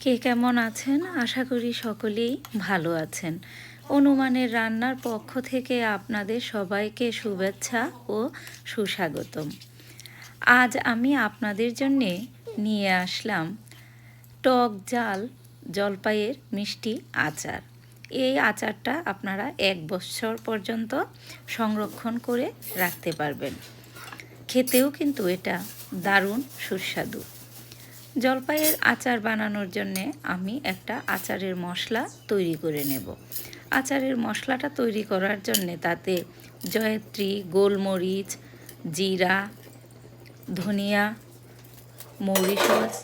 কে কেমন আছেন? আশা করি সকলেই ভালো আছেন। অনুমানের রান্নার পক্ষ থেকে আপনাদের সবাইকে শুভেচ্ছা ও সুস্বাগতম। আজ আমি আপনাদের জন্যে নিয়ে আসলাম টক ঝাল জলপাইয়ের মিষ্টি আচার। এই আচারটা আপনারা ১ বছর পর্যন্ত সংরক্ষণ করে রাখতে পারবেন। খেতেও কিন্তু এটা দারুণ সুস্বাদু। জলপাইয়ের আচার বানানোর জন্যে আমি একটা আচারের মশলা তৈরি করে নেব। আচারের মশলাটা তৈরি করার জন্যে তাতে জয়ত্রী, গোলমরিচ, জিরা, ধনিয়া, মৌরি সস,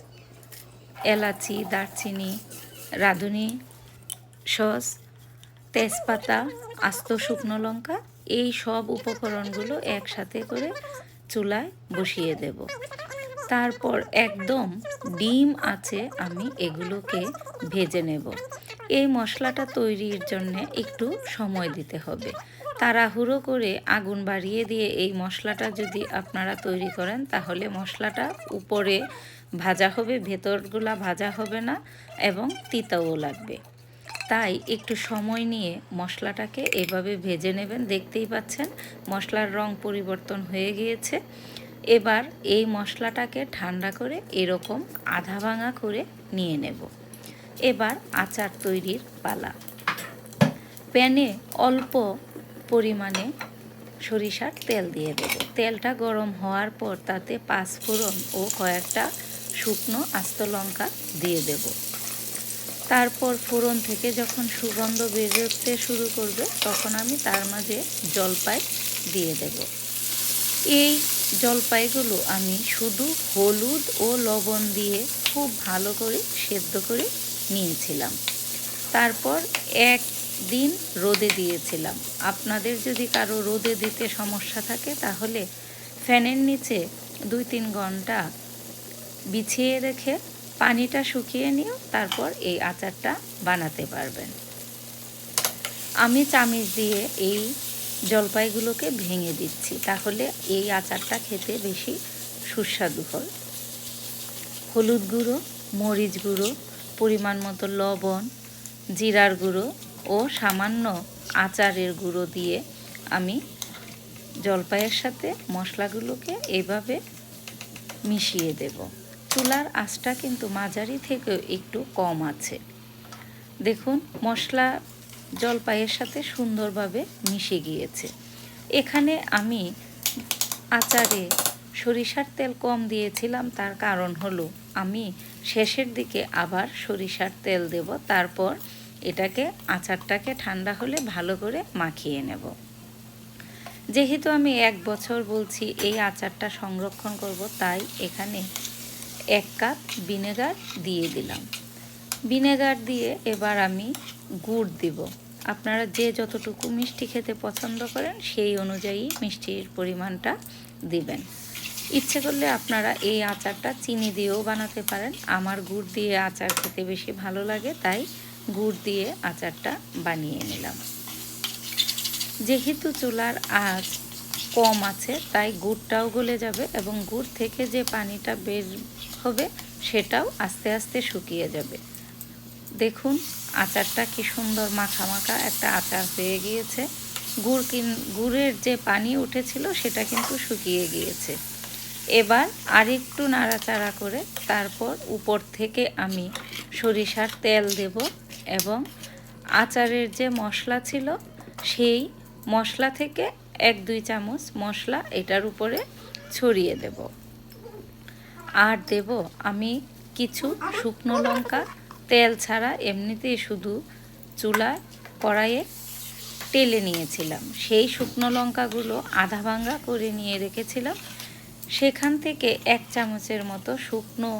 এলাচি, দারচিনি, রাঁধুনি সস, তেজপাতা, আস্ত শুকনো লঙ্কা, এই সব উপকরণগুলো একসাথে করে চুলায় বসিয়ে দেব। তারপর একদম ডিম আছে আমি এগুলোকে ভেজে নেব। এই মশলাটা তৈরির জন্যে একটু সময় দিতে হবে। তাড়াহুড়ো করে আগুন বাড়িয়ে দিয়ে এই মশলাটা যদি আপনারা তৈরি করেন তাহলে মশলাটা উপরে ভাজা হবে, ভেতরগুলা ভাজা হবে না এবং তিতাও লাগবে। তাই একটু সময় নিয়ে মশলাটাকে এভাবে ভেজে নেবেন। দেখতেই পাচ্ছেন মশলার রং পরিবর্তন হয়ে গিয়েছে। এবার এই মশলাটাকে ঠান্ডা করে এরকম আধা ভাঙা করে নিয়ে নেব। এবার আচার তৈরির পালা। প্যানে অল্প পরিমাণে সরিষার তেল দিয়ে দেব। তেলটা গরম হওয়ার পর তাতে ৫ ফোড়ন ও কয়েকটা শুকনো আস্ত লঙ্কা দিয়ে দেব। তারপর ফোড়ন থেকে যখন সুগন্ধ বেরোতে শুরু করবে তখন আমি তার মাঝে জলপাই দিয়ে দেব। এই জলপাইগুলো আমি শুধু হলুদ ও লবণ দিয়ে খুব ভালো করে সেদ্ধ করে নিয়েছিলাম। তারপর একদিন রোদে দিয়েছিলাম। আপনাদের যদি কারো রোদে দিতে সমস্যা থাকে তাহলে ফ্যানের নিচে ২-৩ ঘন্টা বিছিয়ে রেখে পানিটা শুকিয়ে নিয়েও তারপর এই আচারটা বানাতে পারবেন। আমি চামিচ দিয়ে এই জলপাইগুলোকে ভেঙে দিচ্ছি, তাহলে এই আচারটা খেতে বেশি সুস্বাদু হয়। হলুদ গুঁড়ো, মরিচ গুঁড়ো, পরিমাণ মতো লবণ, জিরার গুঁড়ো ও সামান্য আচারের গুঁড়ো দিয়ে আমি জলপাইয়ের সাথে মশলাগুলোকে এভাবে মিশিয়ে দেব। চুলার আঁচটা কিন্তু মাঝারি থেকেও একটু কম আছে। দেখুন মশলা জলপাইয়ের সাথে সুন্দরভাবে মিশে গিয়েছে। এখানে আমি আচারে সরিষার তেল কম দিয়েছিলাম, তার কারণ হলো আমি শেষের দিকে আবার সরিষার তেল দেব। তারপর এটাকে আচারটাকে ঠান্ডা হলে ভালো করে মাখিয়ে নেব। যেহেতু আমি ১ বছর বলছি এই আচারটা সংরক্ষণ করব, তাই এখানে ১ কাপ ভিনেগার দিয়ে দিলাম। ভিনেগার দিয়ে এবার আমি গুড় দিব। আপনারা যে যতটুকু মিষ্টি খেতে পছন্দ করেন সেই অনুযায়ী মিষ্টির পরিমাণটা দিবেন। ইচ্ছে করলে আপনারা এই আচারটা চিনি দিয়েও বানাতে পারেন। আমার গুড় দিয়ে আচার খেতে বেশি ভালো লাগে, তাই গুড় দিয়ে আচারটা বানিয়ে নিলাম। যেহেতু চুলার আঁচ কম আছে তাই গুড়টাও গলে যাবে এবং গুড় থেকে যে পানিটা বের হবে সেটাও আস্তে আস্তে শুকিয়ে যাবে। দেখুন আচারটা কি সুন্দর মাখা মাখা একটা আচার হয়ে গিয়েছে। গুড়ের যে পানি উঠেছিল সেটা কিন্তু শুকিয়ে গিয়েছে। এবার আরেকটু নাড়াচাড়া করে তারপর উপর থেকে আমি সরিষার তেল দেব এবং আচারের যে মশলা ছিল সেই মশলা থেকে ১-২ চামচ মশলা এটার উপরে ছড়িয়ে দেব। আর দেব আমি কিছু শুকনো লঙ্কা, তেল ছাড়া এমনিতেই শুধু চুলায় কড়াইয়ে টেলে নিয়েছিলাম। সেই শুকনো লঙ্কাগুলো আধা ভাঙা করে নিয়ে রেখেছিলাম। সেখান থেকে ১ চামচের মতো শুকনো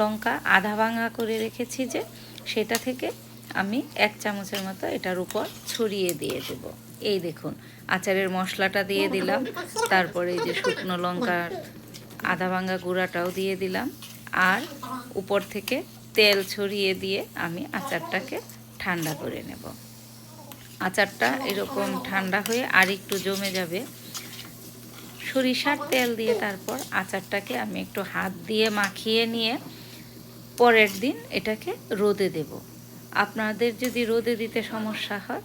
লঙ্কা আধা ভাঙা করে রেখেছি যে, সেটা থেকে আমি ১ চামচের মতো এটার উপর ছড়িয়ে দিয়ে দেব। এই দেখুন আচারের মশলাটা দিয়ে দিলাম, তারপরে এই যে শুকনো লঙ্কার আধা ভাঙা গুঁড়াটাও দিয়ে দিলাম, আর উপর থেকে তেল ছড়িয়ে দিয়ে আমি আচারটাকে ঠান্ডা করে নেব। আচারটা এরকম ঠান্ডা হয়ে আর একটু জমে যাবে। সরিষার তেল দিয়ে তারপর আচারটাকে আমি একটু হাত দিয়ে মাখিয়ে নিয়ে পরের দিন এটাকে রোদে দেব। আপনাদের যদি রোদে দিতে সমস্যা হয়